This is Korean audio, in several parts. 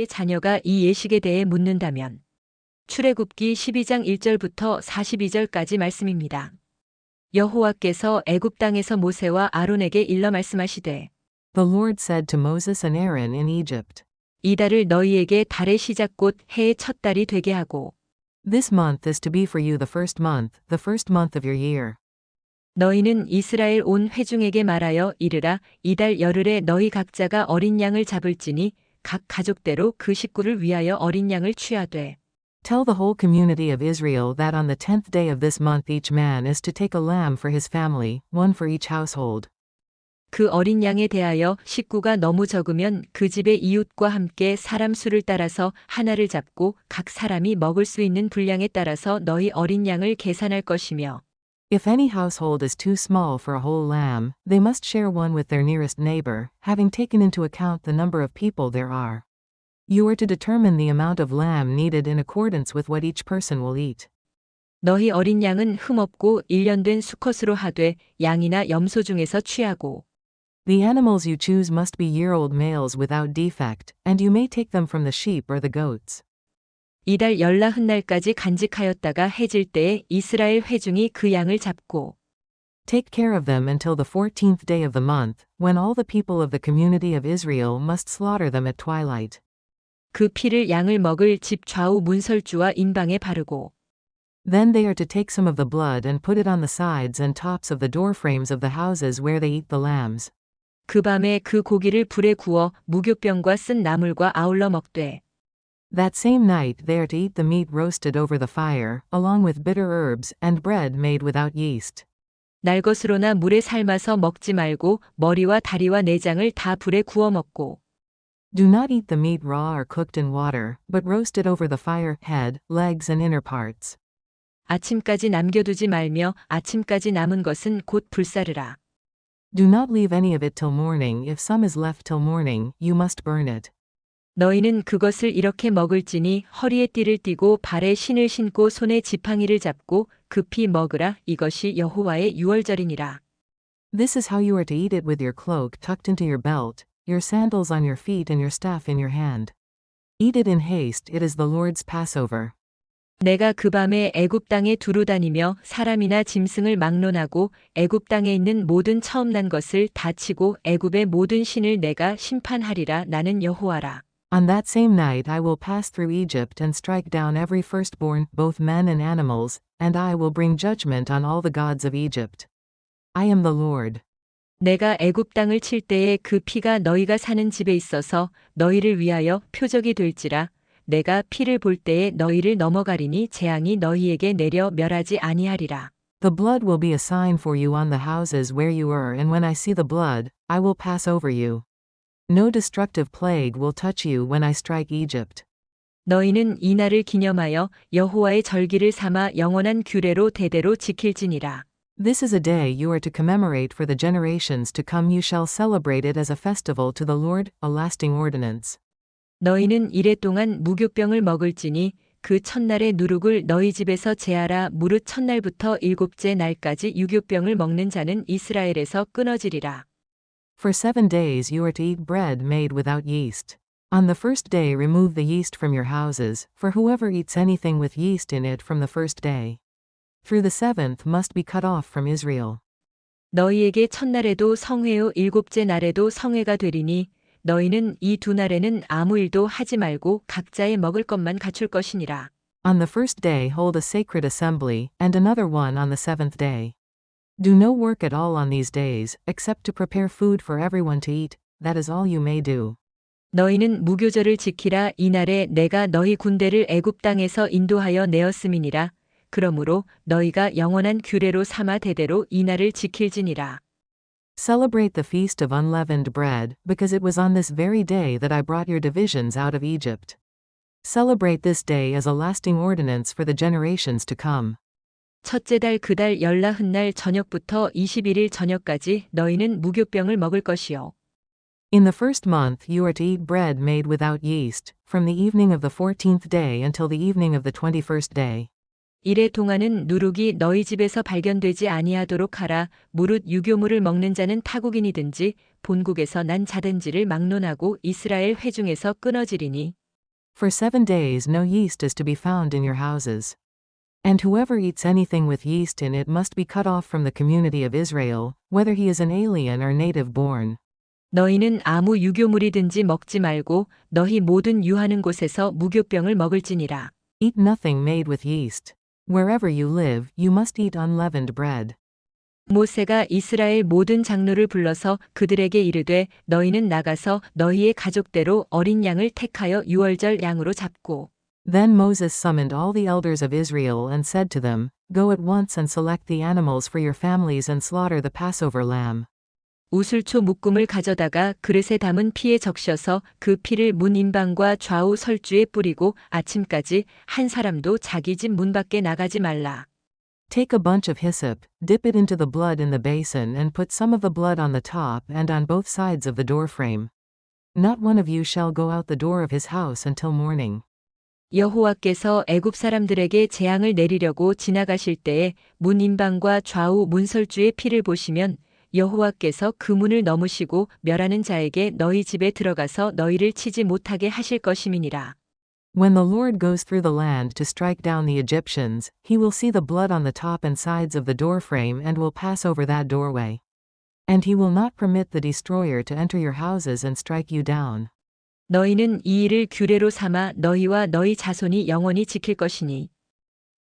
만일 자녀가 이 예식에 대해 묻는다면 출애굽기 12장 1절부터 42절까지 말씀입니다. 여호와께서 애굽 땅에서 모세와 아론에게 일러 말씀하시되 The Lord said to Moses and Aaron in Egypt, 이달을 너희에게 달의 시작 곧 해의 첫 달이 되게 하고 This month is to be for you the first month of your year. 너희는 이스라엘 온 회중에게 말하여 이르라 이달 열흘에 너희 각자가 어린 양을 잡을지니 각 가족대로 그 식구를 위하여 어린 양을 취하되 Tell the whole community of Israel that on the 10th day of this month each man is to take a lamb for his family, one for each household. 그 어린 양에 대하여 식구가 너무 적으면 그 집의 이웃과 함께 사람 수를 따라서 하나를 잡고 각 사람이 먹을 수 있는 분량에 따라서 너희 어린 양을 계산할 것이며 If any household is too small for a whole lamb, they must share one with their nearest neighbor, having taken into account the number of people there are. You are to determine the amount of lamb needed in accordance with what each person will eat. 너희 어린 양은 흠없고 1년 된 수컷으로 하되 양이나 염소 중에서 취하고 The animals you choose must be year-old males without defect, and you may take them from the sheep or the goats. 이달 열나흔날까지 간직하였다가 해질 때에 이스라엘 회중이 그 양을 잡고 Take care of them until the 14th day of the month, when all the people of the community of Israel must slaughter them at twilight. 그 피를 양을 먹을 집 좌우 문설주와 인방에 바르고 Then they are to take some of the blood and put it on the sides and tops of the doorframes of the houses where they eat the lambs. 그 밤에 그 고기를 불에 구워 무교병과 쓴 나물과 아울러 먹되 That same night they are to eat the meat roasted over the fire, along with bitter herbs, and bread made without yeast. 날 것으로나 물에 삶아서 먹지 말고 머리와 다리와 내장을 다 불에 구워 먹고 Do not eat the meat raw or cooked in water, but roast it over the fire, head, legs and inner parts. 아침까지 남겨두지 말며 아침까지 남은 것은 곧 불사르라. Do not leave any of it till morning. If some is left till morning, you must burn it. 너희는 그것을 이렇게 먹을지니 허리에 띠를 띠고 발에 신을 신고 손에 지팡이를 잡고 급히 먹으라. 이것이 여호와의 유월절이니라. This is how you are to eat it with your cloak tucked into your belt, your sandals on your feet and your staff in your hand. Eat it in haste, it is the Lord's Passover. 내가 그 밤에 애굽 땅에 두루 다니며 사람이나 짐승을 막론하고 애굽 땅에 있는 모든 처음 난 것을 다 치고 애굽의 모든 신을 내가 심판하리라. 나는 여호와라. On that same night I will pass through Egypt and strike down every firstborn, both men and animals, and I will bring judgment on all the gods of Egypt. I am the Lord. 내가 애굽 땅을 칠 때에 그 피가 너희가 사는 집에 있어서 너희를 위하여 표적이 될지라. 내가 피를 볼 때에 너희를 넘어가리니 재앙이 너희에게 내려 멸하지 아니하리라. The blood will be a sign for you on the houses where you are, and when I see the blood, I will pass over you. No destructive plague will touch you when I strike Egypt. 너희는 이 날을 기념하여 여호와의 절기를 삼아 영원한 규례로 대대로 지킬지니라. This is a day you are to commemorate for the generations to come. You shall celebrate it as a festival to the Lord, a lasting ordinance. 너희는 이레 동안 무교병을 먹을지니 그 첫날의 누룩을 너희 집에서 제하라. 무릇 첫날부터 일곱째 날까지 유교병을 먹는 자는 이스라엘에서 끊어지리라. For 7 days you are to eat bread made without yeast. On the first day remove the yeast from your houses, for whoever eats anything with yeast in it from the first day through the 7th must be cut off from Israel. 너희에게 첫날에도 성회요 일곱째 날에도 성회가 되리니 너희는 이 두 날에는 아무 일도 하지 말고 각자의 먹을 것만 갖출 것이니라. On the first day hold a sacred assembly, and another one on the 7th day. Do no work at all on these days, except to prepare food for everyone to eat. That is all you may do. 너희는 무교절을 지키라. 이날에 내가 너희 군대를 애굽 땅에서 인도하여 내었음이니라. 그러므로 너희가 영원한 규례로 삼아 대대로 이 날을 지킬지니라. Celebrate the feast of unleavened bread, because it was on this very day that I brought your divisions out of Egypt. Celebrate this day as a lasting ordinance for the generations to come. 첫째 달 그 달 열나흔날 저녁부터 21일 저녁까지 너희는 무교병을 먹을 것이요. In the first month you are to eat bread made without yeast, from the evening of the 14th day until the evening of the 21st day. 이래 동안은 누룩이 너희 집에서 발견되지 아니하도록 하라. 무릇 유교물을 먹는 자는 타국인이든지 본국에서 난 자든지를 막론하고 이스라엘 회중에서 끊어지리니 For 7 days no yeast is to be found in your houses. And whoever eats anything with yeast in it must be cut off from the community of Israel, whether he is an alien or native born. 너희는 아무 유교물이든지 먹지 말고 너희 모든 유하는 곳에서 무교병을 먹을지니라. Eat nothing made with yeast. Wherever you live, you must eat unleavened bread. 모세가 이스라엘 모든 장로를 불러서 그들에게 이르되 너희는 나가서 너희의 가족대로 어린 양을 택하여 유월절 양으로 잡고 Then Moses summoned all the elders of Israel and said to them, Go at once and select the animals for your families and slaughter the Passover lamb. 우슬초 묶음을 가져다가 그릇에 담은 피에 적셔서 그 피를 문 인방과 좌우 설주에 뿌리고 아침까지 한 사람도 자기 집 문 밖에 나가지 말라. Take a bunch of hyssop, dip it into the blood in the basin and put some of the blood on the top and on both sides of the doorframe. Not one of you shall go out the door of his house until morning. 여호와께서 애굽 사람들에게 재앙을 내리려고 지나가실 때에 문 인방과 좌우 문설주의 피를 보시면 여호와께서 그 문을 넘으시고 멸하는 자에게 너희 집에 들어가서 너희를 치지 못하게 하실 것임이니라. When the Lord goes through the land to strike down the Egyptians, he will see the blood on the top and sides of the doorframe and will pass over that doorway. And he will not permit the destroyer to enter your houses and strike you down. 너희는 이 일을 규례로 삼아 너희와 너희 자손이 영원히 지킬 것이니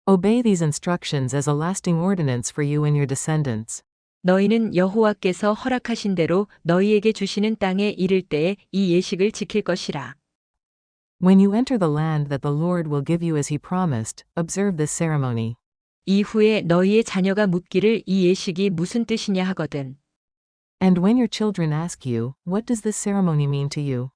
Obey these instructions as a lasting ordinance for you and your descendants. 너희는 여호와께서 허락하신 대로 너희에게 주시는 땅에 이를 때에 이 예식을 지킬 것이라. When you enter the land that the Lord will give you as he promised, observe this ceremony. 이후에 너희의 자녀가 묻기를 이 예식이 무슨 뜻이냐 하거든. And when your children ask you, What does this ceremony mean to you?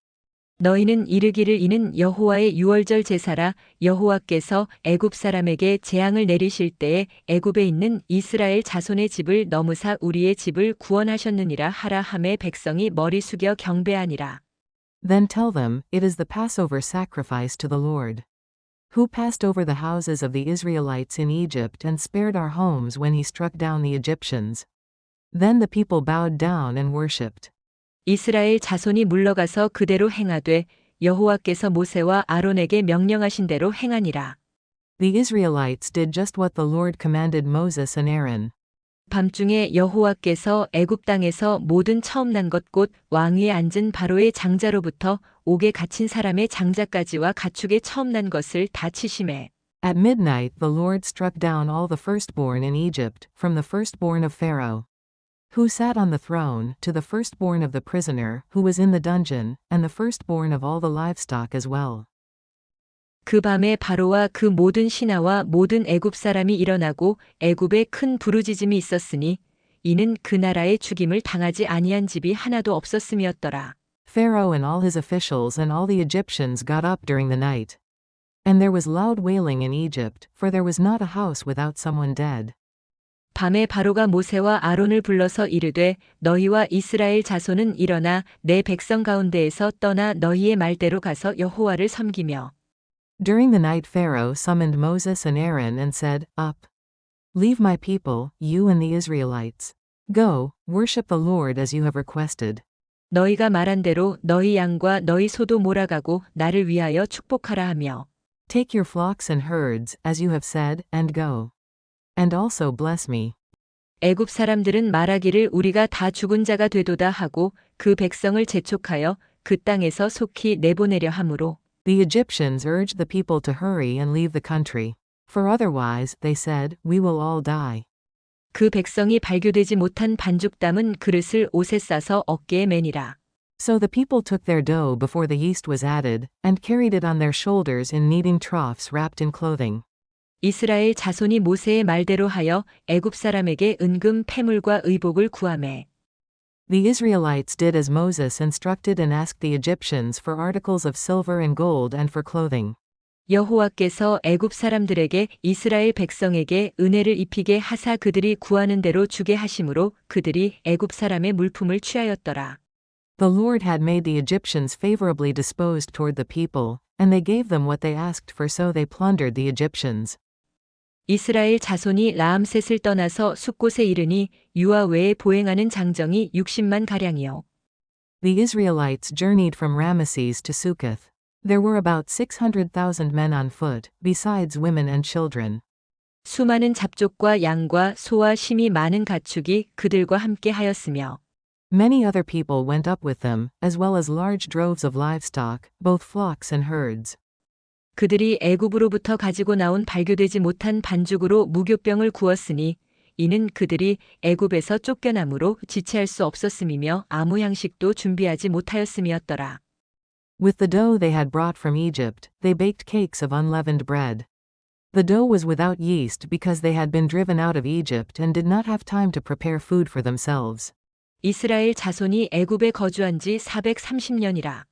너희는 이르기를 이는 여호와의 유월절 제사라. 여호와께서 애굽 사람에게 재앙을 내리실 때에 애굽에 있는 이스라엘 자손의 집을 넘으사 우리의 집을 구원하셨느니라 하라 하매 백성이 머리 숙여 경배하니라. Then tell them, It is the Passover sacrifice to the Lord, who passed over the houses of the Israelites in Egypt and spared our homes when he struck down the Egyptians. Then the people bowed down and worshipped. 이스라엘 자손이 물러가서 그대로 행하되 여호와께서 모세와 아론에게 명령하신 대로 행하니라. The Israelites did just what the Lord commanded Moses and Aaron. 밤중에 여호와께서 애굽 땅에서 모든 처음 난 것 곧 왕 위에 앉은 바로의 장자로부터 옥에 갇힌 사람의 장자까지와 가축의 처음 난 것을 다 치심해. At midnight the Lord struck down all the firstborn in Egypt, from the firstborn of Pharaoh, who sat on the throne, to the firstborn of the prisoner, who was in the dungeon, and the firstborn of all the livestock as well. 그 밤에 바로와 그 모든 신하와 모든 애굽 사람이 일어나고 애굽에 큰 부르짖음이 있었으니 이는 그 나라의 죽임을 당하지 아니한 집이 하나도 없었음이었더라. Pharaoh and all his officials and all the Egyptians got up during the night. And there was loud wailing in Egypt, for there was not a house without someone dead. 밤에 바로가 모세와 아론을 불러서 이르되 너희와 이스라엘 자손은 일어나 내 백성 가운데에서 떠나 너희의 말대로 가서 여호와를 섬기며 During the night Pharaoh summoned Moses and Aaron and said, Up. Leave my people, you and the Israelites. Go, worship the Lord as you have requested. 너희가 말한 대로 너희 양과 너희 소도 몰아가고 나를 위하여 축복하라 하며 Take your flocks and herds, as you have said, and go. And also bless me. 애굽 사람들은 말하기를 우리가 다 죽은 자가 되도다 하고 그 백성을 재촉하여 그 땅에서 속히 내보내려 하므로 The Egyptians urged the people to hurry and leave the country. For otherwise, they said, we will all die. 그 백성이 발교되지 못한 반죽 담은 그릇을 옷에 싸서 어깨에 매니라. So the people took their dough before the yeast was added, and carried it on their shoulders in kneading troughs wrapped in clothing. 이스라엘 자손이 모세의 말대로 하여 애굽 사람에게 은금 패물과 의복을 구하매 The Israelites did as Moses instructed and asked the Egyptians for articles of silver and gold and for clothing. 여호와께서 애굽 사람들에게 이스라엘 백성에게 은혜를 입히게 하사 그들이 구하는 대로 주게 하심으로 그들이 애굽 사람의 물품을 취하였더라. The Lord had made the Egyptians favorably disposed toward the people, and they gave them what they asked for, so they plundered the Egyptians. 이스라엘 자손이 라암셋을 떠나서 숫곳에 이르니 유아 외에 보행하는 장정이 60만 가량이요. The Israelites journeyed from Ramesses to Succoth. There were about 600,000 men on foot, besides women and children. 수많은 잡족과 양과 소와 심이 많은 가축이 그들과 함께 하였으며 Many other people went up with them, as well as large droves of livestock, both flocks and herds. 그들이 애굽으로부터 가지고 나온 발교되지 못한 반죽으로 무교병을 구웠으니 이는 그들이 애굽에서 쫓겨남으로 지체할 수 없었음이며 아무 양식도 준비하지 못하였음이었더라. With the dough they had brought from Egypt, they baked cakes of unleavened bread. The dough was without yeast because they had been driven out of Egypt and did not have time to prepare food for themselves. 이스라엘 자손이 애굽에 거주한 지 430년이라.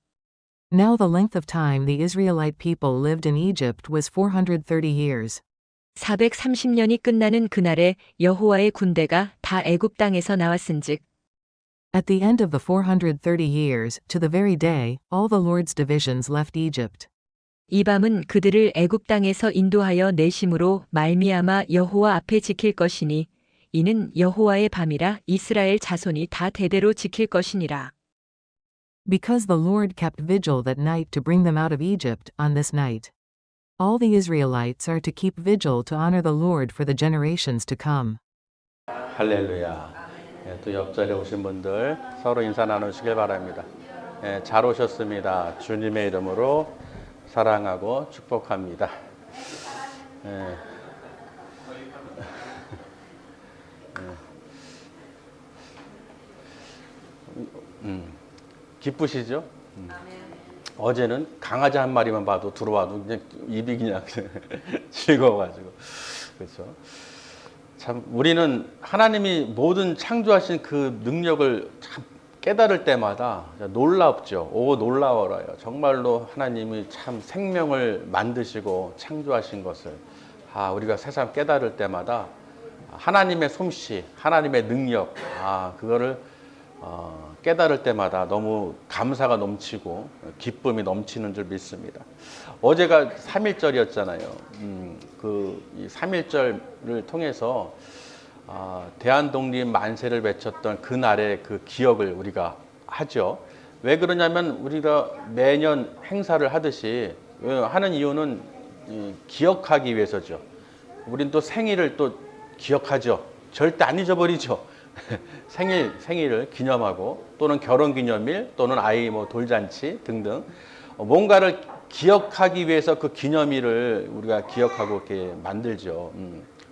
Now the length of time the Israelite people lived in Egypt was 430 years. 430년이 끝나는 그날에 여호와의 군대가 다 애굽 땅에서 나왔은즉 At the end of the 430 years, to the very day, all the Lord's divisions left Egypt. 이 밤은 그들을 애굽 땅에서 인도하여 내심으로 말미암아 여호와 앞에 지킬 것이니 이는 여호와의 밤이라 이스라엘 자손이 다 대대로 지킬 것이니라. Because the Lord kept vigil that night to bring them out of Egypt, on this night. All the Israelites are to keep vigil to honor the Lord for the generations to come. 할렐루야. 또 옆자리에 오신 분들 서로 인사 나누시길 바랍니다. 잘 오셨습니다. 주님의 이름으로 사랑하고 축복합니다. 기쁘시죠? 어제는 강아지 한 마리만 봐도 들어와도 그냥 입이 그냥 즐거워가지고 그렇죠. 참 우리는 하나님이 모든 창조하신 그 능력을 참 깨달을 때마다 놀랍죠. 오 놀라워라요. 정말로 하나님이 참 생명을 만드시고 창조하신 것을 우리가 새삼 깨달을 때마다 하나님의 솜씨, 하나님의 능력 그거를 깨달을 때마다 너무 감사가 넘치고 기쁨이 넘치는 줄 믿습니다. 어제가 3.1절이었잖아요. 이 3.1절을 통해서 대한독립 만세를 외쳤던 그날의 그 기억을 우리가 하죠. 왜 그러냐면 우리가 매년 행사를 하듯이 하는 이유는 기억하기 위해서죠. 우린 또 생일을 또 기억하죠. 절대 안 잊어버리죠. 생일을 기념하고 또는 결혼기념일 또는 아이 돌잔치 등등 뭔가를 기억하기 위해서 그 기념일을 우리가 기억하고 이렇게 만들죠.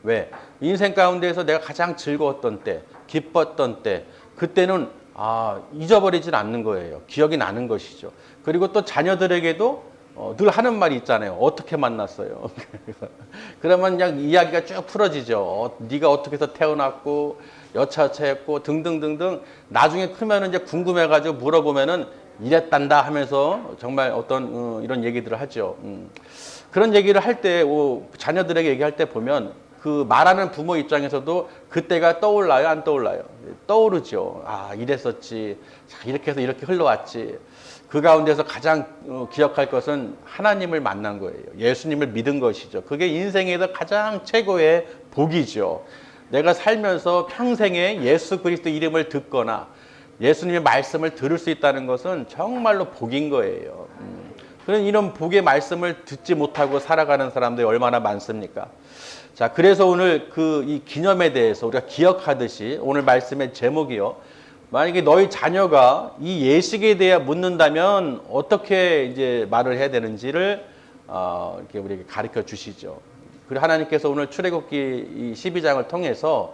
왜? 인생 가운데에서 내가 가장 즐거웠던 때, 기뻤던 때, 그때는 잊어버리진 않는 거예요. 기억이 나는 것이죠. 그리고 또 자녀들에게도 늘 하는 말이 있잖아요. 어떻게 만났어요? 그러면 그냥 이야기가 쭉 풀어지죠. 네가 어떻게 해서 태어났고 여차여차했고 등등등등. 나중에 크면 이제 궁금해가지고 물어보면은 이랬단다 하면서 정말 어떤 이런 얘기들을 하죠. 그런 얘기를 할 때 자녀들에게 얘기할 때 보면 그 말하는 부모 입장에서도 그때가 떠올라요, 안 떠올라요? 떠오르죠. 이랬었지. 이렇게 해서 이렇게 흘러왔지. 그 가운데서 가장 기억할 것은 하나님을 만난 거예요. 예수님을 믿은 것이죠. 그게 인생에서 가장 최고의 복이죠. 내가 살면서 평생에 예수 그리스도 이름을 듣거나 예수님의 말씀을 들을 수 있다는 것은 정말로 복인 거예요. 그런 이런 복의 말씀을 듣지 못하고 살아가는 사람들이 얼마나 많습니까? 자, 그래서 오늘 이 기념에 대해서 우리가 기억하듯이 오늘 말씀의 제목이요. 만약에 너희 자녀가 이 예식에 대해 묻는다면 어떻게 이제 말을 해야 되는지를 이렇게 우리에게 가르쳐 주시죠. 그리고 하나님께서 오늘 출애굽기 12장을 통해서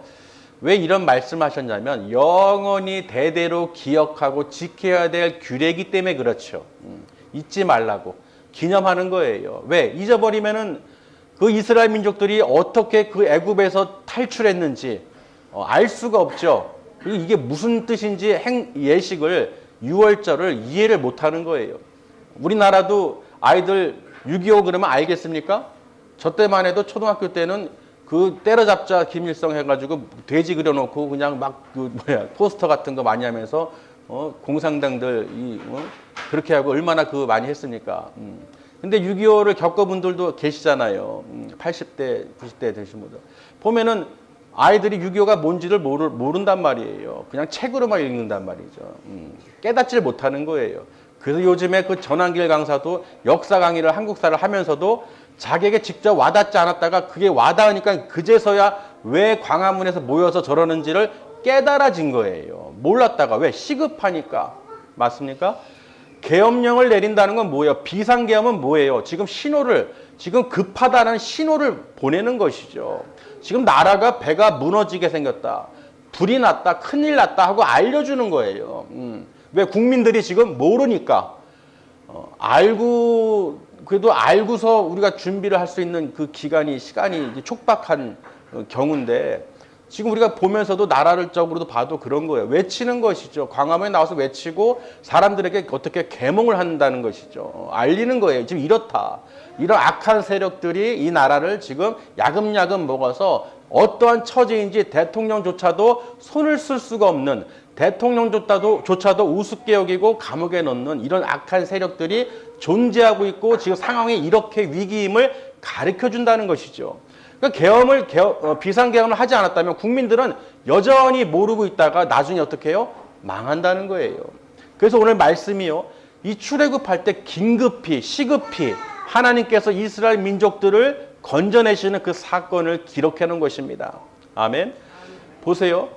왜 이런 말씀하셨냐면 영원히 대대로 기억하고 지켜야 될 규례이기 때문에 그렇죠. 잊지 말라고 기념하는 거예요. 왜? 잊어버리면은 그 이스라엘 민족들이 어떻게 그 애굽에서 탈출했는지 알 수가 없죠. 그리고 이게 무슨 뜻인지 예식을 6월절을 이해를 못하는 거예요. 우리나라도 아이들 6.25 그러면 알겠습니까? 저 때만 해도 초등학교 때는 그 때려잡자 김일성 해가지고 돼지 그려놓고 그냥 막 포스터 같은 거 많이 하면서 공산당들 그렇게 하고 얼마나 많이 했습니까? 근데 6.25를 겪어본 분들도 계시잖아요. 80대, 90대 되신 분들. 보면은 아이들이 6.25가 뭔지를 모른단 말이에요. 그냥 책으로만 읽는단 말이죠. 깨닫지를 못하는 거예요. 그래서 요즘에 그 전환길 강사도 역사 강의를 한국사를 하면서도 자기에게 직접 와닿지 않았다가 그게 와닿으니까 그제서야 왜 광화문에서 모여서 저러는지를 깨달아진 거예요. 몰랐다가. 왜? 시급하니까. 맞습니까? 계엄령을 내린다는 건 뭐예요? 비상계엄은 뭐예요? 지금 지금 급하다는 신호를 보내는 것이죠. 지금 나라가 배가 무너지게 생겼다. 불이 났다. 큰일 났다 하고 알려주는 거예요. 왜? 국민들이 지금 모르니까. 그래도 알고서 우리가 준비를 할 수 있는 그 시간이 촉박한 경우인데, 지금 우리가 보면서도 나라적으로도 봐도 그런 거예요. 외치는 것이죠. 광화문에 나와서 외치고 사람들에게 어떻게 계몽을 한다는 것이죠. 알리는 거예요. 지금 이렇다. 이런 악한 세력들이 이 나라를 지금 야금야금 먹어서 어떠한 처지인지 대통령조차도 손을 쓸 수가 없는, 대통령조차도 우습게 여기고 감옥에 넣는 이런 악한 세력들이 존재하고 있고 지금 상황이 이렇게 위기임을 가르쳐 준다는 것이죠. 그러니까 비상계엄을 하지 않았다면 국민들은 여전히 모르고 있다가 나중에 어떻게 해요? 망한다는 거예요. 그래서 오늘 말씀이요. 이 출애굽할 때 시급히 하나님께서 이스라엘 민족들을 건져내시는 그 사건을 기록해 놓은 것입니다. 아멘. 보세요.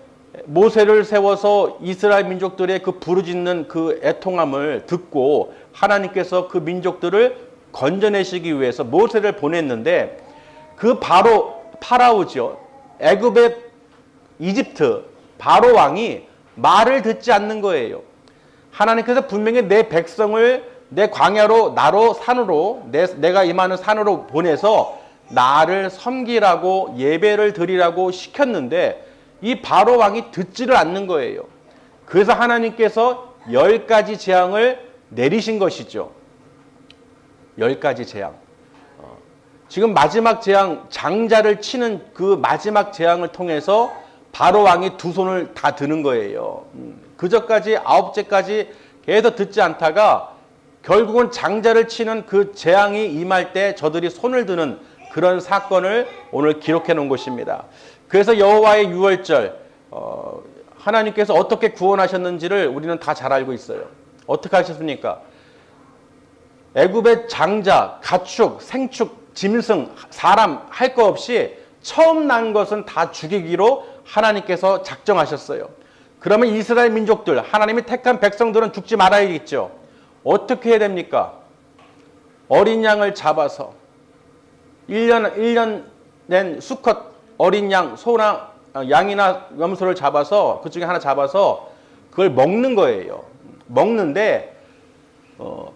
모세를 세워서 이스라엘 민족들의 그 부르짖는 그 애통함을 듣고 하나님께서 그 민족들을 건져내시기 위해서 모세를 보냈는데, 그 파라오죠. 이집트 바로 왕이 말을 듣지 않는 거예요. 하나님께서 분명히 내 백성을 내 광야로 산으로 내가 임하는 산으로 보내서 나를 섬기라고 예배를 드리라고 시켰는데 이 바로 왕이 듣지를 않는 거예요. 그래서 하나님께서 10가지 재앙을 내리신 것이죠. 10가지 재앙. 지금 마지막 재앙, 장자를 치는 그 마지막 재앙을 통해서 바로 왕이 두 손을 다 드는 거예요. 그저까지 9제까지 계속 듣지 않다가 결국은 장자를 치는 그 재앙이 임할 때 저들이 손을 드는 그런 사건을 오늘 기록해 놓은 것입니다. 그래서 여호와의 유월절, 하나님께서 어떻게 구원하셨는지를 우리는 다 잘 알고 있어요. 어떻게 하셨습니까? 애굽의 장자, 가축, 생축, 짐승, 사람 할 거 없이 처음 난 것은 다 죽이기로 하나님께서 작정하셨어요. 그러면 이스라엘 민족들, 하나님이 택한 백성들은 죽지 말아야겠죠. 어떻게 해야 됩니까? 어린 양을 잡아서 1년 낸 수컷 어린 양, 소나 양이나 염소를 잡아서 그 중에 하나 잡아서 그걸 먹는 거예요. 먹는데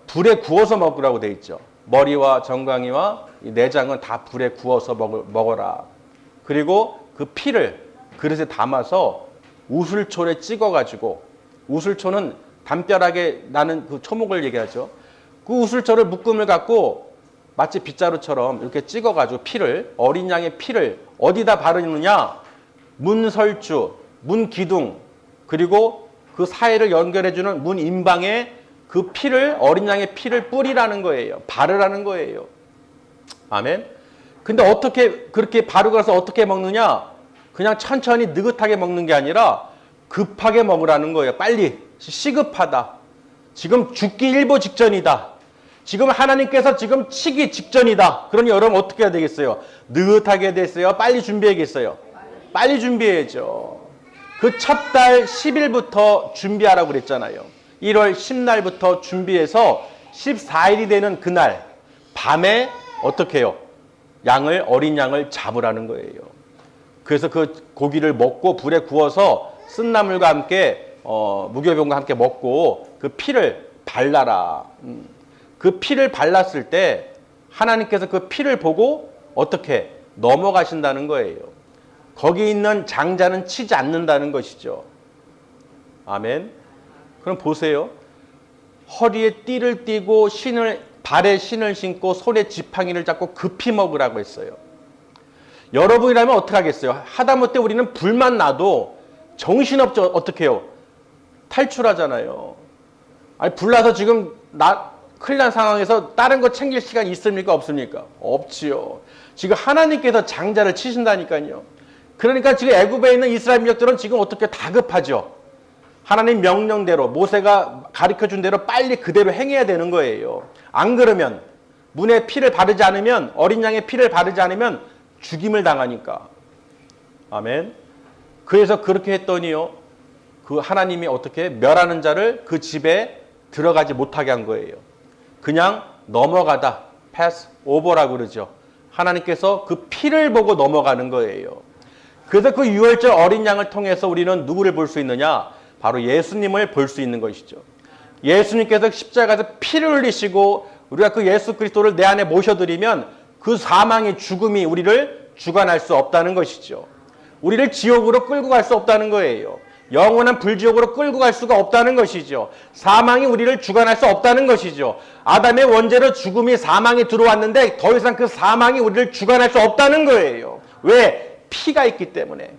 불에 구워서 먹으라고 돼 있죠. 머리와 정강이와 내장은 다 불에 구워서 먹어라. 그리고 그 피를 그릇에 담아서 우슬초에 찍어가지고, 우슬초는 담벼락에 나는 그 초목을 얘기하죠. 그 우슬초를 묶음을 갖고 마치 빗자루처럼 이렇게 찍어가지고 어린 양의 피를 어디다 바르느냐? 문설주, 문기둥, 그리고 그 사이를 연결해주는 문인방에 그 어린 양의 피를 뿌리라는 거예요. 바르라는 거예요. 아멘. 근데 어떻게 그렇게 바르고 나서 어떻게 먹느냐? 그냥 천천히 느긋하게 먹는 게 아니라 급하게 먹으라는 거예요. 빨리. 시급하다. 지금 죽기 일보 직전이다. 지금 하나님께서 지금 치기 직전이다. 그러니 여러분 어떻게 해야 되겠어요? 느긋하게 됐어요? 빨리 준비해야겠어요? 빨리 준비해야죠. 그 첫 달 10일부터 준비하라고 그랬잖아요. 1월 10날부터 준비해서 14일이 되는 그날 밤에 어떻게 해요? 어린 양을 잡으라는 거예요. 그래서 그 고기를 먹고 불에 구워서 쓴나물과 함께 무교병과 함께 먹고 그 피를 발라라. 그 피를 발랐을 때 하나님께서 그 피를 보고 어떻게 넘어가신다는 거예요. 거기 있는 장자는 치지 않는다는 것이죠. 아멘. 그럼 보세요. 허리에 띠를 띠고 발에 신을 신고 손에 지팡이를 잡고 급히 먹으라고 했어요. 여러분이라면 어떻게 하겠어요? 하다못해 우리는 불만 나도 정신없죠. 어떻게 해요? 탈출하잖아요. 아니, 불나서 지금 큰일 난 상황에서 다른 거 챙길 시간이 있습니까? 없습니까? 없지요. 지금 하나님께서 장자를 치신다니까요. 그러니까 지금 애굽에 있는 이스라엘 민족들은 지금 어떻게 다급하죠. 하나님 명령대로 모세가 가르쳐준 대로 빨리 그대로 행해야 되는 거예요. 안 그러면 문에 피를 바르지 않으면 어린 양의 피를 바르지 않으면 죽임을 당하니까. 아멘. 그래서 그렇게 했더니요. 그 하나님이 어떻게 멸하는 자를 그 집에 들어가지 못하게 한 거예요. 그냥 넘어가다. pass over라고 그러죠. 하나님께서 그 피를 보고 넘어가는 거예요. 그래서 그 유월절 어린 양을 통해서 우리는 누구를 볼 수 있느냐? 바로 예수님을 볼 수 있는 것이죠. 예수님께서 십자가에서 피를 흘리시고 우리가 그 예수 그리스도를 내 안에 모셔드리면 그 사망의 죽음이 우리를 주관할 수 없다는 것이죠. 우리를 지옥으로 끌고 갈 수 없다는 거예요. 영원한 불지옥으로 끌고 갈 수가 없다는 것이죠. 사망이 우리를 주관할 수 없다는 것이죠. 아담의 원죄로 죽음이 사망이 들어왔는데 더 이상 그 사망이 우리를 주관할 수 없다는 거예요. 왜? 피가 있기 때문에.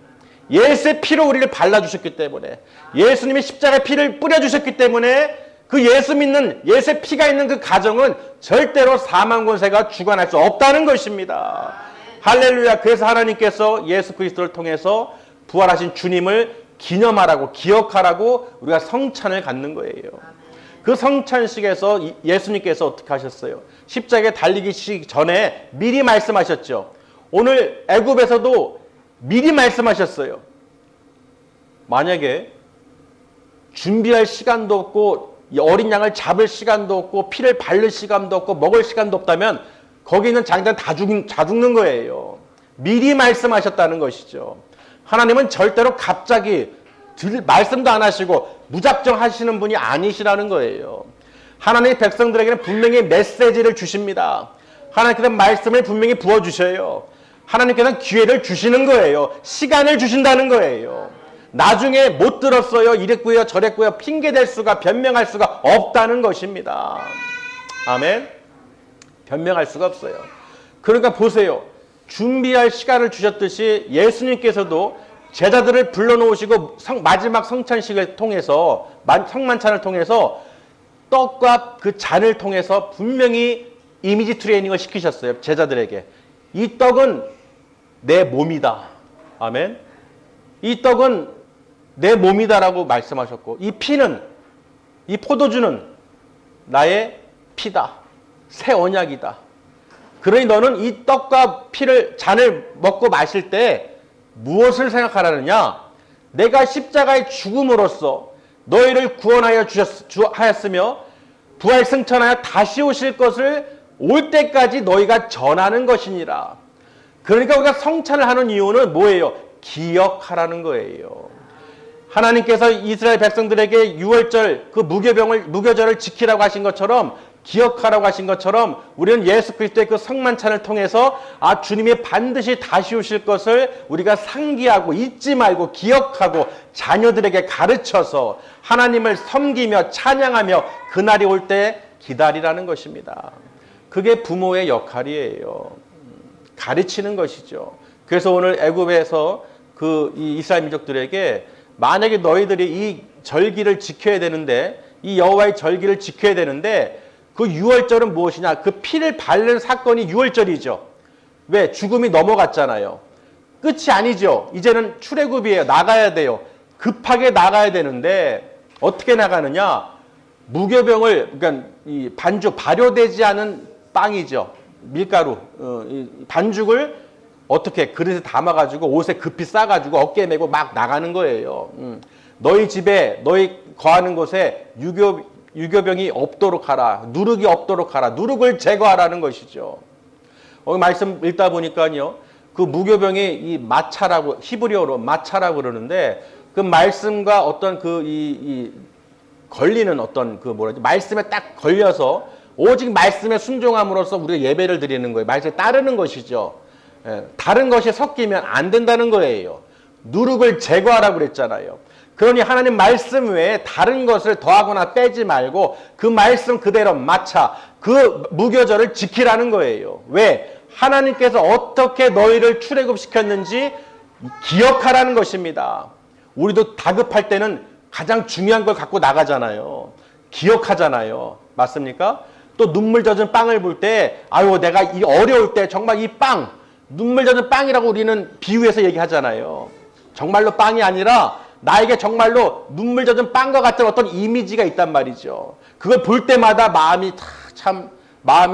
예수의 피로 우리를 발라주셨기 때문에. 예수님이 십자가의 피를 뿌려주셨기 때문에 그 예수 믿는 예수의 피가 있는 그 가정은 절대로 사망 권세가 주관할 수 없다는 것입니다. 할렐루야. 그래서 하나님께서 예수 그리스도를 통해서 부활하신 주님을 기념하라고 기억하라고 우리가 성찬을 갖는 거예요. 그 성찬식에서 예수님께서 어떻게 하셨어요? 십자가에 달리기 전에 미리 말씀하셨죠. 오늘 애굽에서도 미리 말씀하셨어요. 만약에 준비할 시간도 없고 어린 양을 잡을 시간도 없고 피를 바를 시간도 없고 먹을 시간도 없다면 거기 있는 장자는 다 죽는 거예요. 미리 말씀하셨다는 것이죠. 하나님은 절대로 갑자기 말씀도 안 하시고 무작정 하시는 분이 아니시라는 거예요. 하나님의 백성들에게는 분명히 메시지를 주십니다. 하나님께서 말씀을 분명히 부어주셔요. 하나님께서는 기회를 주시는 거예요. 시간을 주신다는 거예요. 나중에 못 들었어요. 이랬고요 저랬고요 핑계댈 수가 변명할 수가 없다는 것입니다. 아멘. 변명할 수가 없어요. 그러니까 보세요. 준비할 시간을 주셨듯이 예수님께서도 제자들을 불러놓으시고 마지막 성찬식을 통해서 성만찬을 통해서 떡과 그 잔을 통해서 분명히 이미지 트레이닝을 시키셨어요. 제자들에게. 이 떡은 내 몸이다. 아멘. 이 떡은 내 몸이다라고 말씀하셨고 이 피는 이 포도주는 나의 피다. 새 언약이다. 그러니 너는 이 떡과 피를 잔을 먹고 마실 때 무엇을 생각하라느냐? 내가 십자가의 죽음으로써 너희를 구원하여 하였으며 부활 승천하여 다시 오실 것을 올 때까지 너희가 전하는 것이니라. 그러니까 우리가 성찬을 하는 이유는 뭐예요? 기억하라는 거예요. 하나님께서 이스라엘 백성들에게 유월절 그 무교절을 지키라고 하신 것처럼 기억하라고 하신 것처럼 우리는 예수 그리스도의 그 성만찬을 통해서 주님이 반드시 다시 오실 것을 우리가 상기하고 잊지 말고 기억하고 자녀들에게 가르쳐서 하나님을 섬기며 찬양하며 그날이 올 때 기다리라는 것입니다. 그게 부모의 역할이에요. 가르치는 것이죠. 그래서 오늘 애굽에서 이 이스라엘 민족들에게 만약에 너희들이 이 절기를 지켜야 되는데 이 여호와의 절기를 지켜야 되는데 그 유월절은 무엇이냐? 그 피를 바르는 사건이 유월절이죠. 왜? 죽음이 넘어갔잖아요. 끝이 아니죠. 이제는 출애굽이에요. 나가야 돼요. 급하게 나가야 되는데 어떻게 나가느냐? 무교병을 그러니까 이 반죽 발효되지 않은 빵이죠. 밀가루 이 반죽을 어떻게 그릇에 담아가지고 옷에 급히 싸가지고 어깨에 메고 막 나가는 거예요. 너희 집에 너희 거하는 곳에 유교병이 없도록 하라. 누룩이 없도록 하라. 누룩을 제거하라는 것이죠. 말씀 읽다 보니까요. 그 무교병이 이 마차라고 히브리어로 마차라고 그러는데 그 말씀과 어떤 걸리는 어떤 말씀에 딱 걸려서 오직 말씀에 순종함으로써 우리가 예배를 드리는 거예요. 말씀에 따르는 것이죠. 다른 것이 섞이면 안 된다는 거예요. 누룩을 제거하라고 그랬잖아요. 그러니 하나님 말씀 외에 다른 것을 더하거나 빼지 말고 그 말씀 그대로 마차 그 무교절을 지키라는 거예요. 왜? 하나님께서 어떻게 너희를 출애굽시켰는지 기억하라는 것입니다. 우리도 다급할 때는 가장 중요한 걸 갖고 나가잖아요. 기억하잖아요. 맞습니까? 또 눈물 젖은 빵을 볼 때 내가 이 어려울 때 정말 이 눈물 젖은 빵이라고 우리는 비유해서 얘기하잖아요. 정말로 빵이 아니라 나에게 정말로 눈물 젖은 빵과 같은 어떤 이미지가 있단 말이죠. 그걸 볼 때마다 마음이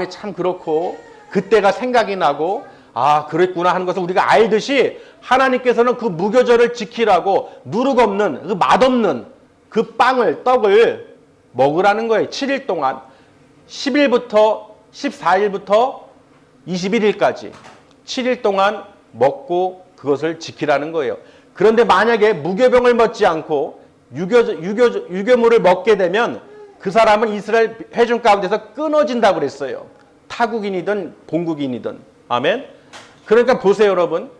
참 그렇고 그때가 생각이 나고 아 그랬구나 하는 것을 우리가 알듯이 하나님께서는 그 무교절을 지키라고 누룩 없는 그 맛없는 그 떡을 먹으라는 거예요. 7일 동안 10일부터 14일부터 21일까지 7일 동안 먹고 그것을 지키라는 거예요. 그런데 만약에 무교병을 먹지 않고 유교물을 먹게 되면 그 사람은 이스라엘 회중 가운데서 끊어진다고 그랬어요. 타국인이든 본국인이든. 아멘. 그러니까 보세요, 여러분.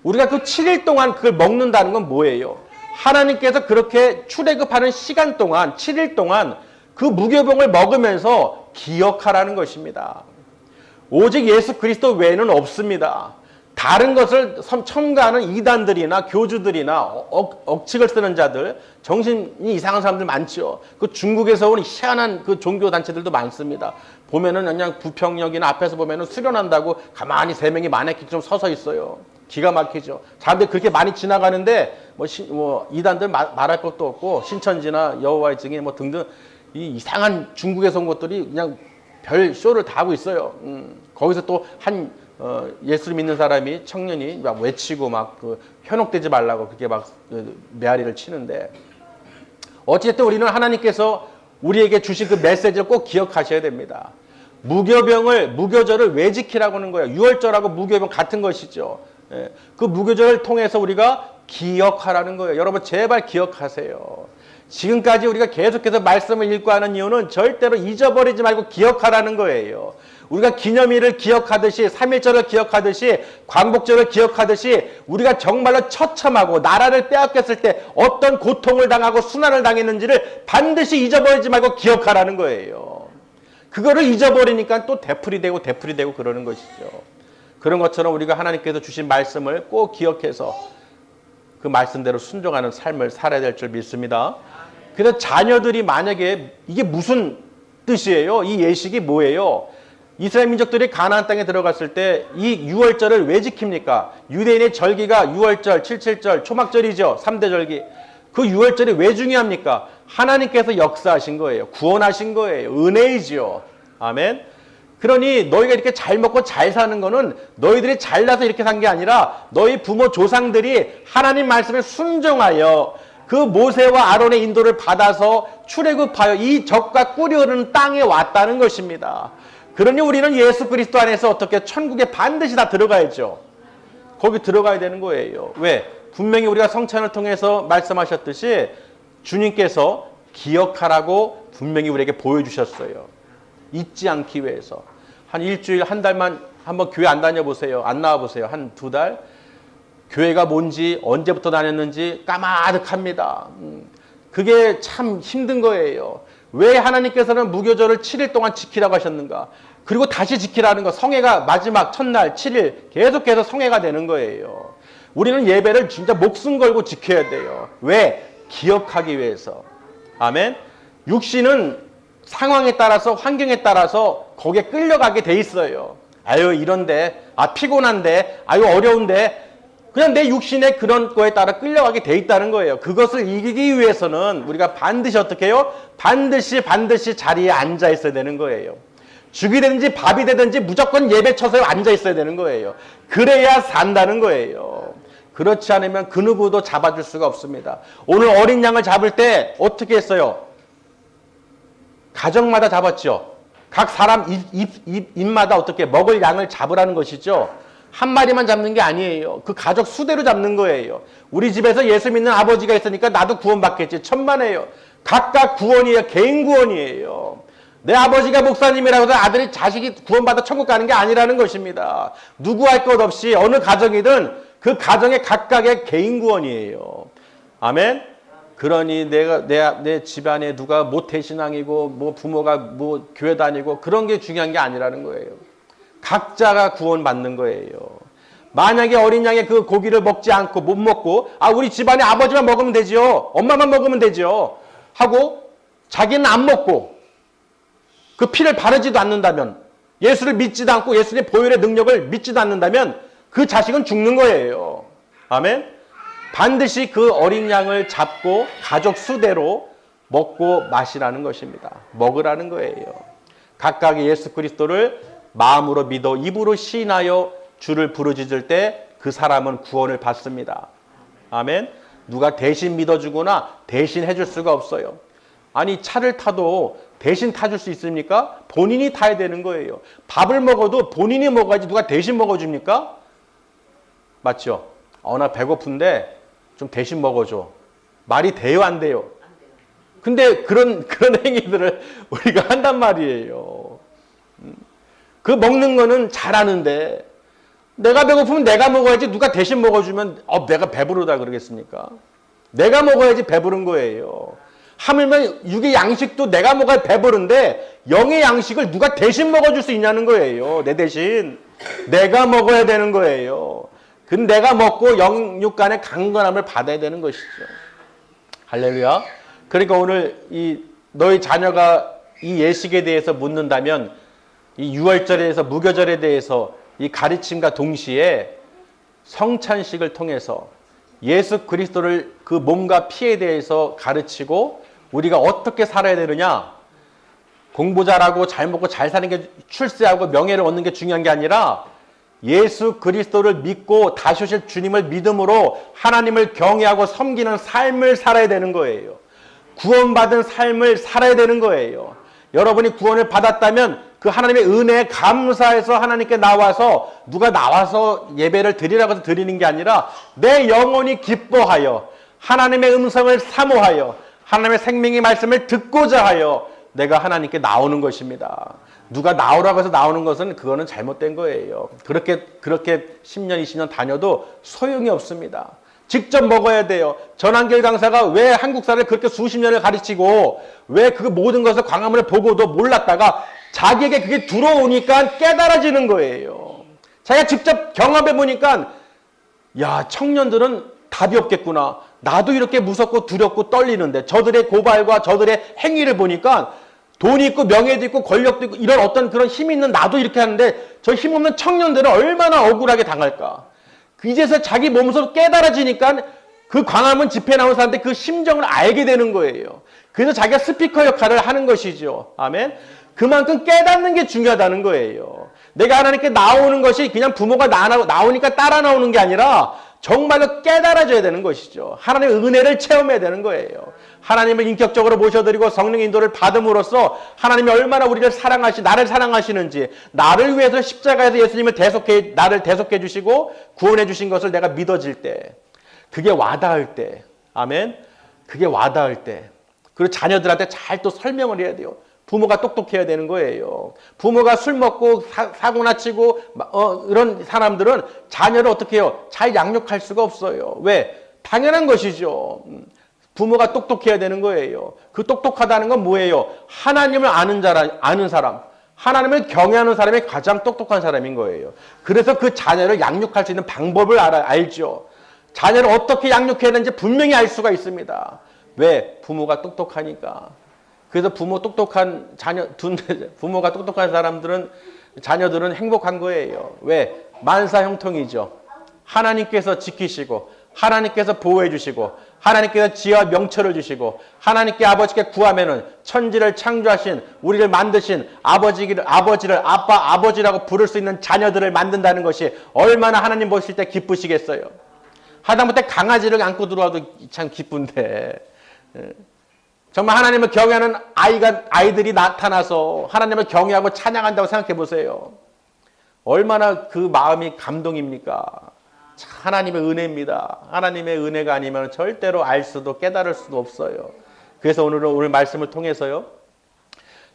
우리가 그 7일 동안 그걸 먹는다는 건 뭐예요? 하나님께서 그렇게 출애굽하는 시간 동안 7일 동안 그 무교병을 먹으면서 기억하라는 것입니다. 오직 예수 그리스도 외에는 없습니다. 다른 것을 첨가하는 이단들이나 교주들이나 억측을 쓰는 자들, 정신이 이상한 사람들 많죠. 그 중국에서 온 희한한 그 종교 단체들도 많습니다. 보면은 그냥 부평역이나 앞에서 보면은 수련한다고 가만히 3명이 마네킹처럼 서서 있어요. 기가 막히죠. 사람들이 그렇게 많이 지나가는데 이단들 말할 것도 없고 신천지나 여호와의 증인 등등 이 이상한 중국에서 온 것들이 그냥 별 쇼를 다 하고 있어요. 거기서 또 예수를 믿는 사람이 청년이 막 외치고 막 현혹되지 말라고 그렇게 막 메아리를 치는데 어쨌든 우리는 하나님께서 우리에게 주신 그 메시지를 꼭 기억하셔야 됩니다. 무교절을 왜 지키라고 하는 거예요? 유월절하고 무교병 같은 것이죠. 그 무교절을 통해서 우리가 기억하라는 거예요. 여러분 제발 기억하세요. 지금까지 우리가 계속해서 말씀을 읽고 하는 이유는 절대로 잊어버리지 말고 기억하라는 거예요. 우리가 기념일을 기억하듯이 3.1절을 기억하듯이 광복절을 기억하듯이 우리가 정말로 처참하고 나라를 빼앗겼을 때 어떤 고통을 당하고 순환을 당했는지를 반드시 잊어버리지 말고 기억하라는 거예요. 그거를 잊어버리니까 또 되풀이되고 그러는 것이죠. 그런 것처럼 우리가 하나님께서 주신 말씀을 꼭 기억해서 그 말씀대로 순종하는 삶을 살아야 될 줄 믿습니다. 그래서 자녀들이 만약에 이게 무슨 뜻이에요? 이 예식이 뭐예요? 이스라엘 민족들이 가나안 땅에 들어갔을 때 이 유월절을 왜 지킵니까? 유대인의 절기가 유월절, 77절, 초막절이죠. 3대 절기. 그 유월절이 왜 중요합니까? 하나님께서 역사하신 거예요. 구원하신 거예요. 은혜이지요. 아멘. 그러니 너희가 이렇게 잘 먹고 잘 사는 거는 너희들이 잘나서 이렇게 산 게 아니라 너희 부모 조상들이 하나님 말씀에 순종하여 그 모세와 아론의 인도를 받아서 출애굽하여 이 적과 꿀이 흐르는 땅에 왔다는 것입니다. 그러니 우리는 예수 그리스도 안에서 어떻게 천국에 반드시 다 들어가야죠. 거기 들어가야 되는 거예요. 왜? 분명히 우리가 성찬을 통해서 말씀하셨듯이 주님께서 기억하라고 분명히 우리에게 보여주셨어요. 잊지 않기 위해서. 한 일주일, 한 달만 한번 교회 안 다녀보세요. 안 나와보세요. 한 2달. 교회가 뭔지 언제부터 다녔는지 까마득합니다. 그게 참 힘든 거예요. 왜 하나님께서는 무교절을 7일 동안 지키라고 하셨는가? 그리고 다시 지키라는 거. 성회가 마지막 첫날 7일 계속해서 성회가 되는 거예요. 우리는 예배를 진짜 목숨 걸고 지켜야 돼요. 왜? 기억하기 위해서. 아멘. 육신은 상황에 따라서 환경에 따라서 거기에 끌려가게 돼 있어요. 아유 이런데 피곤한데 어려운데 그냥 내 육신의 그런 거에 따라 끌려가게 돼 있다는 거예요. 그것을 이기기 위해서는 우리가 반드시 어떻게 해요? 반드시 자리에 앉아 있어야 되는 거예요. 죽이 되든지 밥이 되든지 무조건 예배 쳐서 앉아 있어야 되는 거예요. 그래야 산다는 거예요. 그렇지 않으면 그 누구도 잡아줄 수가 없습니다. 오늘 어린 양을 잡을 때 어떻게 했어요? 가정마다 잡았죠. 각 사람 입마다 어떻게 먹을 양을 잡으라는 것이죠. 한 마리만 잡는 게 아니에요. 그 가족 수대로 잡는 거예요. 우리 집에서 예수 믿는 아버지가 있으니까 나도 구원받겠지. 천만에요. 각각 구원이에요. 개인 구원이에요. 내 아버지가 목사님이라고 해서 아들이 자식이 구원받아 천국 가는 게 아니라는 것입니다. 누구 할 것 없이 어느 가정이든 그 가정의 각각의 개인 구원이에요. 아멘. 그러니 내 집안에 누가 모태신앙이고 부모가 교회 다니고 그런 게 중요한 게 아니라는 거예요. 각자가 구원받는 거예요. 만약에 어린 양의 그 고기를 먹지 않고 못 먹고 우리 집안에 아버지만 먹으면 되죠. 엄마만 먹으면 되죠. 하고 자기는 안 먹고 그 피를 바르지도 않는다면 예수를 믿지도 않고 예수의 보혈의 능력을 믿지도 않는다면 그 자식은 죽는 거예요. 아멘. 반드시 그 어린 양을 잡고 가족 수대로 먹고 마시라는 것입니다. 먹으라는 거예요. 각각 예수 그리스도를 마음으로 믿어 입으로 시인하여 주를 부르짖을 때 그 사람은 구원을 받습니다. 아멘. 누가 대신 믿어주거나 대신 해줄 수가 없어요. 아니 차를 타도 대신 타줄 수 있습니까? 본인이 타야 되는 거예요. 밥을 먹어도 본인이 먹어야지 누가 대신 먹어줍니까? 맞죠? 나 배고픈데 좀 대신 먹어줘. 말이 돼요, 안 돼요? 근데 그런 행위들을 우리가 한단 말이에요. 그 먹는 거는 잘하는데 내가 배고프면 내가 먹어야지 누가 대신 먹어주면 내가 배부르다 그러겠습니까? 내가 먹어야지 배부른 거예요. 하물며 육의 양식도 내가 먹어야 배부른데 영의 양식을 누가 대신 먹어줄 수 있냐는 거예요. 내 대신. 내가 먹어야 되는 거예요. 근데 내가 먹고 영육 간의 강건함을 받아야 되는 것이죠. 할렐루야. 그러니까 오늘 너희 자녀가 이 예식에 대해서 묻는다면 이 유월절에 대해서 무교절에 대해서 이 가르침과 동시에 성찬식을 통해서 예수 그리스도를 그 몸과 피에 대해서 가르치고 우리가 어떻게 살아야 되느냐. 공부 잘하고 잘 먹고 잘 사는 게 출세하고 명예를 얻는 게 중요한 게 아니라 예수 그리스도를 믿고 다시 오실 주님을 믿음으로 하나님을 경외하고 섬기는 삶을 살아야 되는 거예요. 구원받은 삶을 살아야 되는 거예요. 여러분이 구원을 받았다면 그 하나님의 은혜에 감사해서 하나님께 나와서 누가 나와서 예배를 드리라고 해서 드리는 게 아니라 내 영혼이 기뻐하여 하나님의 음성을 사모하여 하나님의 생명의 말씀을 듣고자 하여 내가 하나님께 나오는 것입니다. 누가 나오라고 해서 나오는 것은 그거는 잘못된 거예요. 그렇게 10년, 20년 다녀도 소용이 없습니다. 직접 먹어야 돼요. 전한결 강사가 왜 한국사를 그렇게 수십 년을 가르치고 왜 그 모든 것을 광화문을 보고도 몰랐다가 자기에게 그게 들어오니까 깨달아지는 거예요. 자기가 직접 경험해 보니까 야, 청년들은 답이 없겠구나. 나도 이렇게 무섭고 두렵고 떨리는데 저들의 고발과 저들의 행위를 보니까 돈이 있고 명예도 있고 권력도 있고 이런 어떤 그런 힘이 있는 나도 이렇게 하는데 저 힘없는 청년들은 얼마나 억울하게 당할까. 이제서 자기 몸소 깨달아지니까 그 광화문 집회 나온 사람들 그 심정을 알게 되는 거예요. 그래서 자기가 스피커 역할을 하는 것이죠. 아멘. 그만큼 깨닫는 게 중요하다는 거예요. 내가 하나님께 나오는 것이 그냥 부모가 나오니까 따라 나오는 게 아니라 정말로 깨달아져야 되는 것이죠. 하나님의 은혜를 체험해야 되는 거예요. 하나님을 인격적으로 모셔드리고 성령 인도를 받음으로써 하나님이 얼마나 우리를 나를 사랑하시는지, 나를 위해서 십자가에서 예수님을 나를 대속해 주시고 구원해 주신 것을 내가 믿어질 때, 그게 와닿을 때, 아멘. 그게 와닿을 때, 그리고 자녀들한테 잘 또 설명을 해야 돼요. 부모가 똑똑해야 되는 거예요. 부모가 술 먹고 사고나 치고 이런 사람들은 자녀를 어떻게 해요? 잘 양육할 수가 없어요. 왜? 당연한 것이죠. 부모가 똑똑해야 되는 거예요. 그 똑똑하다는 건 뭐예요? 하나님을 아는 사람, 하나님을 경외하는 사람이 가장 똑똑한 사람인 거예요. 그래서 그 자녀를 양육할 수 있는 방법을 알죠. 자녀를 어떻게 양육해야 되는지 분명히 알 수가 있습니다. 왜? 부모가 똑똑하니까. 그래서 부모가 똑똑한 자녀들은 행복한 거예요. 왜? 만사형통이죠. 하나님께서 지키시고, 하나님께서 보호해 주시고, 하나님께서 지혜와 명철을 주시고, 하나님께 아버지께 구하면은 천지를 창조하신, 우리를 만드신 아버지라고 부를 수 있는 자녀들을 만든다는 것이 얼마나 하나님 보실 때 기쁘시겠어요. 하다못해 강아지를 안고 들어와도 참 기쁜데, 정말 하나님을 경외하는 아이들이 나타나서 하나님을 경외하고 찬양한다고 생각해 보세요. 얼마나 그 마음이 감동입니까? 하나님의 은혜입니다. 하나님의 은혜가 아니면 절대로 알 수도 깨달을 수도 없어요. 그래서 오늘 말씀을 통해서요.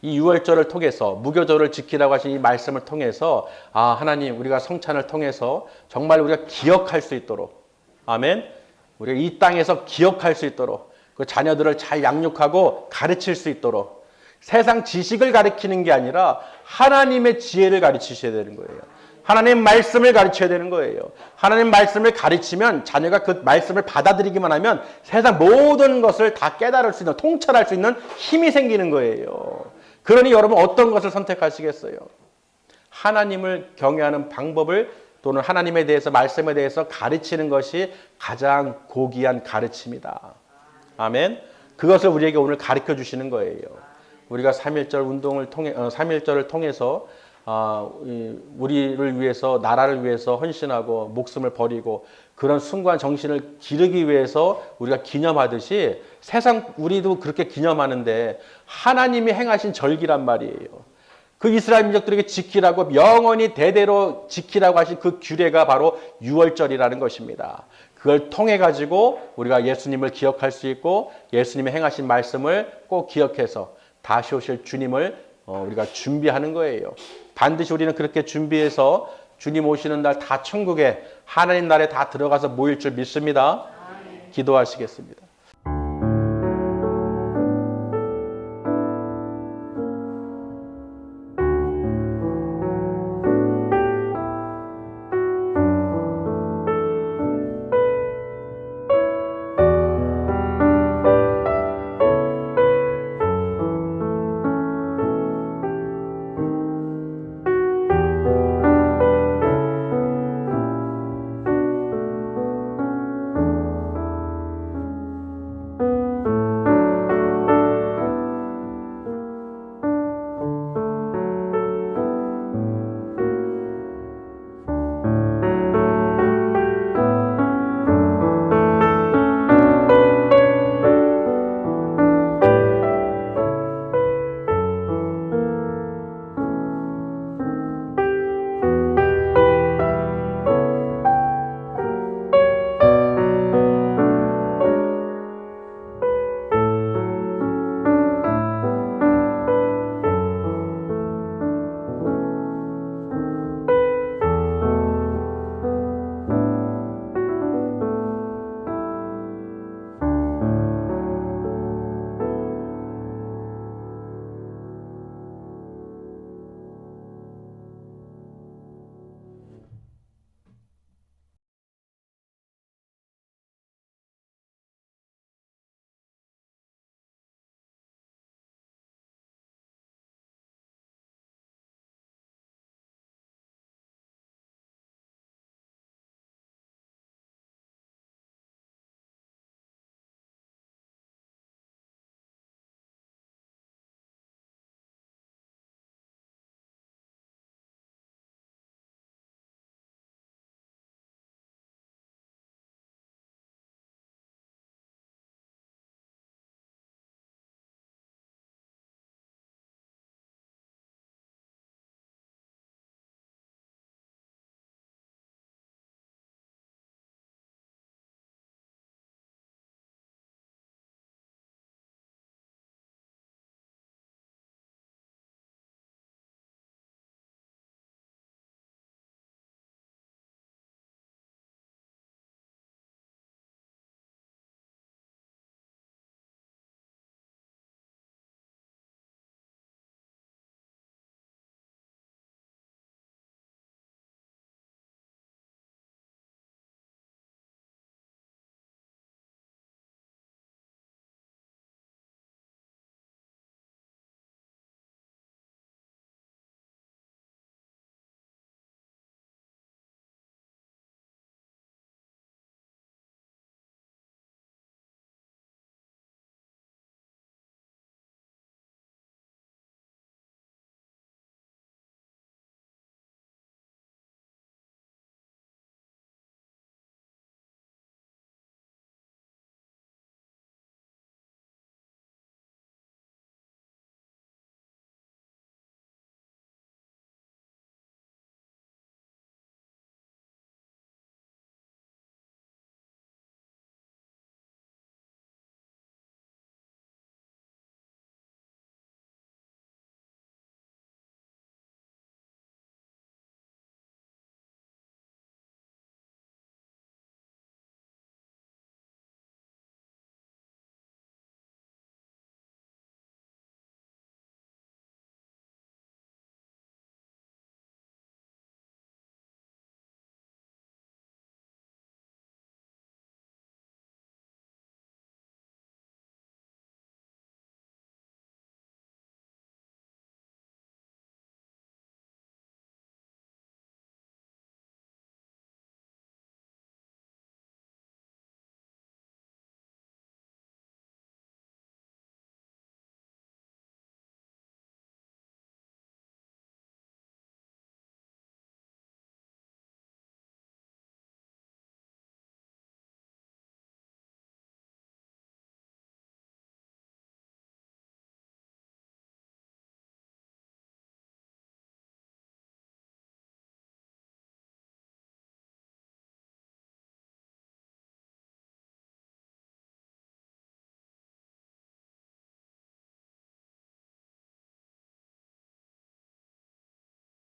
이 유월절을 통해서 무교절을 지키라고 하신 이 말씀을 통해서 하나님 우리가 성찬을 통해서 정말 우리가 기억할 수 있도록 아멘. 우리가 이 땅에서 기억할 수 있도록 그 자녀들을 잘 양육하고 가르칠 수 있도록 세상 지식을 가르치는 게 아니라 하나님의 지혜를 가르치셔야 되는 거예요. 하나님 말씀을 가르쳐야 되는 거예요. 하나님 말씀을 가르치면 자녀가 그 말씀을 받아들이기만 하면 세상 모든 것을 다 깨달을 수 있는, 통찰할 수 있는 힘이 생기는 거예요. 그러니 여러분 어떤 것을 선택하시겠어요? 하나님을 경외하는 방법을 또는 하나님에 대해서 말씀에 대해서 가르치는 것이 가장 고귀한 가르침이다. 아멘. 그것을 우리에게 오늘 가르쳐 주시는 거예요. 우리가 3.1절 운동을 통해 3.1절을 통해서 우리를 위해서 나라를 위해서 헌신하고 목숨을 버리고 그런 숭고한 정신을 기르기 위해서 우리가 기념하듯이 세상 우리도 그렇게 기념하는데 하나님이 행하신 절기란 말이에요. 그 이스라엘 민족들에게 지키라고 영원히 대대로 지키라고 하신 그 규례가 바로 유월절이라는 것입니다. 그걸 통해 가지고 우리가 예수님을 기억할 수 있고 예수님이 행하신 말씀을 꼭 기억해서 다시 오실 주님을 우리가 준비하는 거예요. 반드시 우리는 그렇게 준비해서 주님 오시는 날 다 천국에 하나님 나라에 다 들어가서 모일 줄 믿습니다. 기도하시겠습니다.